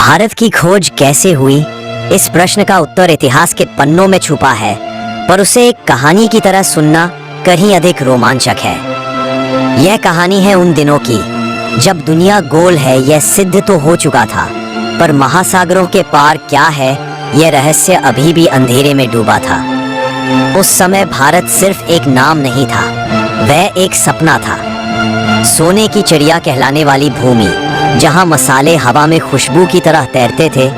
भारत की खोज कैसे हुई, इस प्रश्न का उत्तर इतिहास के पन्नों में छुपा है, पर उसे एक कहानी की तरह सुनना कहीं अधिक रोमांचक है। यह कहानी है उन दिनों की जब दुनिया गोल है यह सिद्ध तो हो चुका था, पर महासागरों के पार क्या है यह रहस्य अभी भी अंधेरे में डूबा था। उस समय भारत सिर्फ एक नाम नहीं था, वह एक सपना था। सोने की चिड़िया कहलाने वाली भूमि, जहां मसाले हवा में खुशबू की तरह तैरते थे,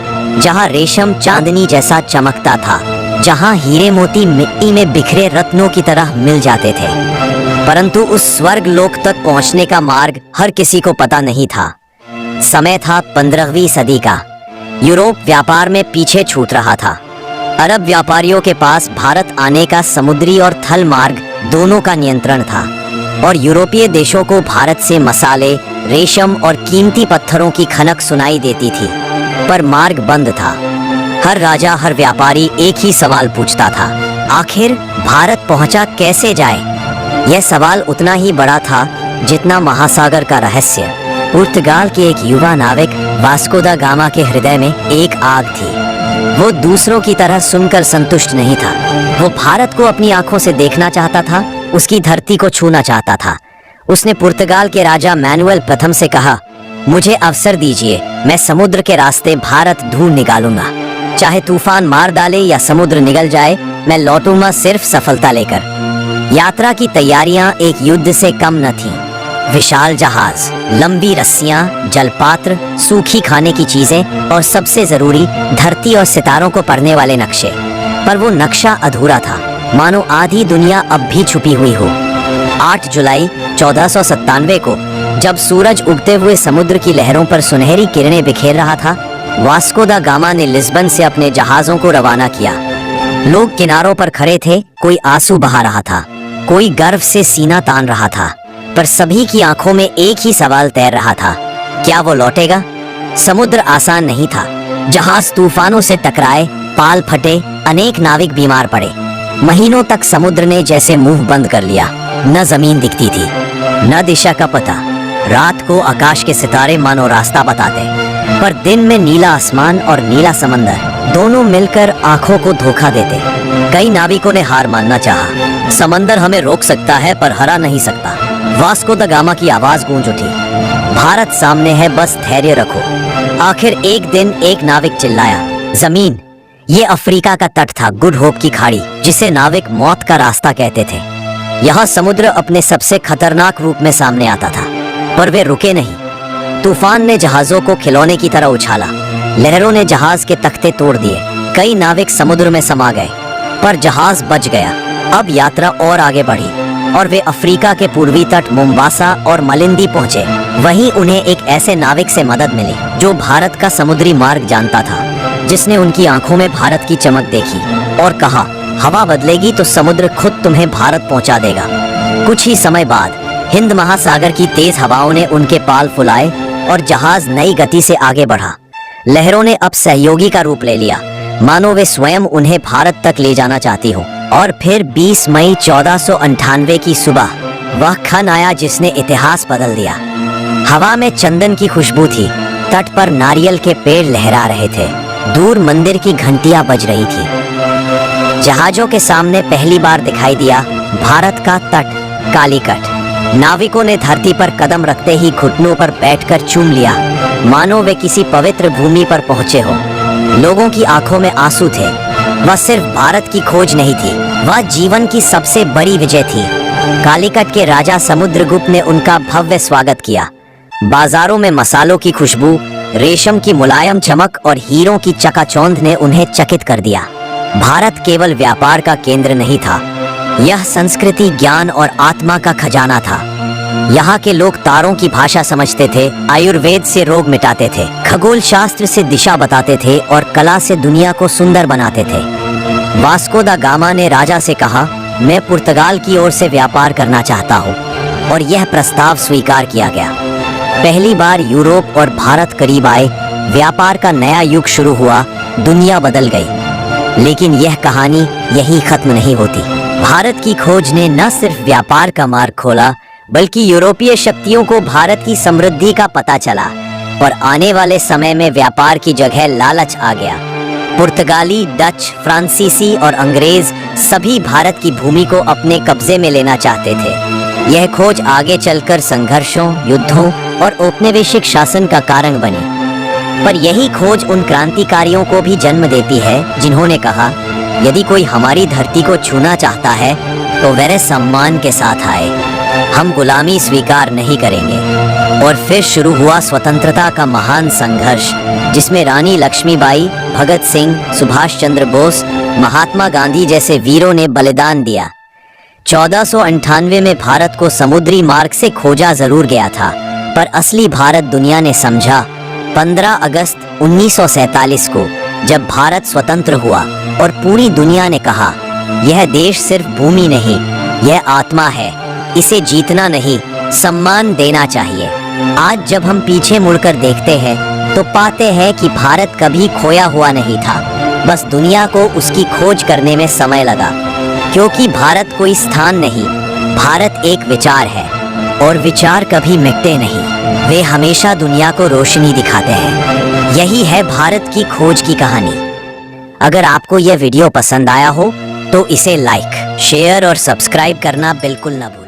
जहां रेशम चांदनी जैसा चमकता था, जहां हीरे मोती मिट्टी में बिखरे रत्नों की तरह मिल जाते थे। परंतु उस स्वर्ग लोक तक पहुंचने का मार्ग हर किसी को पता नहीं था। समय था 15वीं सदी का। यूरोप व्यापार में पीछे छूट रहा था। अरब व्यापारियों के पास भारत आने का समुद्री और थल मार्ग दोनों का नियंत्रण था, और यूरोपीय देशों को भारत से मसाले, रेशम और कीमती पत्थरों की खनक सुनाई देती थी, पर मार्ग बंद था। हर राजा, हर व्यापारी एक ही सवाल पूछता था, आखिर भारत पहुंचा कैसे जाए? यह सवाल उतना ही बड़ा था जितना महासागर का रहस्य। पुर्तगाल के एक युवा नाविक वास्को दा गामा के हृदय में एक आग थी। वो दूसरों की तरह सुनकर संतुष्ट नहीं था। वो भारत को अपनी आंखों से देखना चाहता था, उसकी धरती को छूना चाहता था। उसने पुर्तगाल के राजा मैनुअल प्रथम से कहा, मुझे अवसर दीजिए, मैं समुद्र के रास्ते भारत ढूंढ निकालूंगा। चाहे तूफान मार डाले या समुद्र निगल जाए, मैं लौटूंगा सिर्फ सफलता लेकर। यात्रा की तैयारियां एक युद्ध से कम न थीं। विशाल जहाज, लंबी रस्सियां, जलपात्र, सूखी खाने की चीजें और सबसे जरूरी धरती और सितारों को पढ़ने वाले नक्शे। पर वो नक्शा अधूरा था, मानो आधी दुनिया अब भी छुपी हुई हो। 8 जुलाई 1497 को जब सूरज उगते हुए समुद्र की लहरों पर सुनहरी किरणें बिखेर रहा था, वास्को दा गामा ने लिस्बन से अपने जहाजों को रवाना किया। लोग किनारों पर खड़े थे, कोई आंसू बहा रहा था, कोई गर्व से सीना तान रहा था, पर सभी की आंखों में एक ही सवाल तैर रहा था, क्या वो लौटेगा? समुद्र आसान नहीं था। जहाज तूफानों से टकराए, पाल फटे, अनेक नाविक बीमार पड़े। महीनों तक समुद्र ने जैसे मुंह बंद कर लिया। न जमीन दिखती थी, न दिशा का पता। रात को आकाश के सितारे मानो रास्ता बताते, पर दिन में नीला आसमान और नीला समंदर दोनों मिलकर आंखों को धोखा देते। कई नाविकों ने हार मानना चाहा। समंदर हमें रोक सकता है पर हरा नहीं सकता। वास्को दा गामा की आवाज गूंज उठी, भारत सामने है, बस धैर्य रखो। आखिर एक दिन एक नाविक चिल्लाया, जमीन। ये अफ्रीका का तट था, गुड होप की खाड़ी, जिसे नाविक मौत का रास्ता कहते थे। यहाँ समुद्र अपने सबसे खतरनाक रूप में सामने आता था, पर वे रुके नहीं। तूफान ने जहाजों को खिलौने की तरह उछाला। लहरों ने जहाज के तख्ते तोड़ दिए। कई नाविक समुद्र में समा गए, पर जहाज बच गया। अब यात्रा और आगे बढ़ी, और वे अफ्रीका के पूर्वी तट मोम्बासा और मलिंदी पहुंचे। वहीं उन्हें एक ऐसे नाविक से मदद मिली जो भारत का समुद्री मार्ग जानता था, जिसने उनकी आंखों में भारत की चमक देखी और कहा, हवा बदलेगी तो समुद्र खुद तुम्हें भारत पहुंचा देगा। कुछ ही समय बाद हिंद महासागर की तेज हवाओं ने उनके पाल फुलाए और जहाज नई गति से आगे बढ़ा। लहरों ने अब सहयोगी का रूप ले लिया, मानो वे स्वयं उन्हें भारत तक ले जाना चाहती हो। और फिर 20 मई 1498 की सुबह वह क्षण आया जिसने इतिहास बदल दिया। हवा में चंदन की खुशबू थी, तट पर नारियल के पेड़ लहरा रहे थे, दूर मंदिर की घंटियां बज रही थी। जहाजों के सामने पहली बार दिखाई दिया भारत का तट, कालीकट। नाविकों ने धरती पर कदम रखते ही घुटनों पर बैठकर चूम लिया, मानो वे किसी पवित्र भूमि पर पहुंचे हो। लोगों की आंखों में आंसू थे। वह सिर्फ भारत की खोज नहीं थी, वह जीवन की सबसे बड़ी विजय थी। कालीकट के राजा समुद्रगुप्त ने उनका भव्य स्वागत किया। बाजारों में मसालों की खुशबू, रेशम की मुलायम चमक और हीरों की चकाचौंध ने उन्हें चकित कर दिया। भारत केवल व्यापार का केंद्र नहीं था, यह संस्कृति, ज्ञान और आत्मा का खजाना था। यहाँ के लोग तारों की भाषा समझते थे, आयुर्वेद से रोग मिटाते थे, खगोल शास्त्र से दिशा बताते थे और कला से दुनिया को सुंदर बनाते थे। वास्को दा गामा ने राजा से कहा, मैं पुर्तगाल की ओर से व्यापार करना चाहता हूँ, और यह प्रस्ताव स्वीकार किया गया। पहली बार यूरोप और भारत करीब आए, व्यापार का नया युग शुरू हुआ, दुनिया बदल गई। लेकिन यह कहानी यहीं खत्म नहीं होती। भारत की खोज ने न सिर्फ व्यापार का मार्ग खोला, बल्कि यूरोपीय शक्तियों को भारत की समृद्धि का पता चला। और आने वाले समय में व्यापार की जगह लालच आ गया। पुर्तगाली, डच, फ्रांसीसी और अंग्रेज सभी भारत की भूमि को अपने कब्जे में लेना चाहते थे। यह खोज आगे चलकर संघर्षों, युद्धों और औपनिवेशिक शासन का कारण बनी। पर यही खोज उन क्रांतिकारियों को भी जन्म देती है जिन्होंने कहा, यदि कोई हमारी धरती को छूना चाहता है तो वह सम्मान के साथ आए, हम गुलामी स्वीकार नहीं करेंगे। और फिर शुरू हुआ स्वतंत्रता का महान संघर्ष, जिसमें रानी लक्ष्मीबाई, भगत सिंह, सुभाष चंद्र बोस, महात्मा गांधी जैसे वीरों ने बलिदान दिया। 1498 में भारत को समुद्री मार्ग से खोजा जरूर गया था, पर असली भारत दुनिया ने समझा 15 अगस्त 1947 को, जब भारत स्वतंत्र हुआ और पूरी दुनिया ने कहा, यह देश सिर्फ भूमि नहीं, यह आत्मा है, इसे जीतना नहीं, सम्मान देना चाहिए। आज जब हम पीछे मुड़कर देखते हैं तो पाते हैं कि भारत कभी खोया हुआ नहीं था, बस दुनिया को उसकी खोज करने में समय लगा। क्योंकि भारत कोई स्थान नहीं, भारत एक विचार है, और विचार कभी मिटते नहीं, वे हमेशा दुनिया को रोशनी दिखाते हैं। यही है भारत की खोज की कहानी। अगर आपको यह वीडियो पसंद आया हो तो इसे लाइक, शेयर और सब्सक्राइब करना बिल्कुल न भूलें।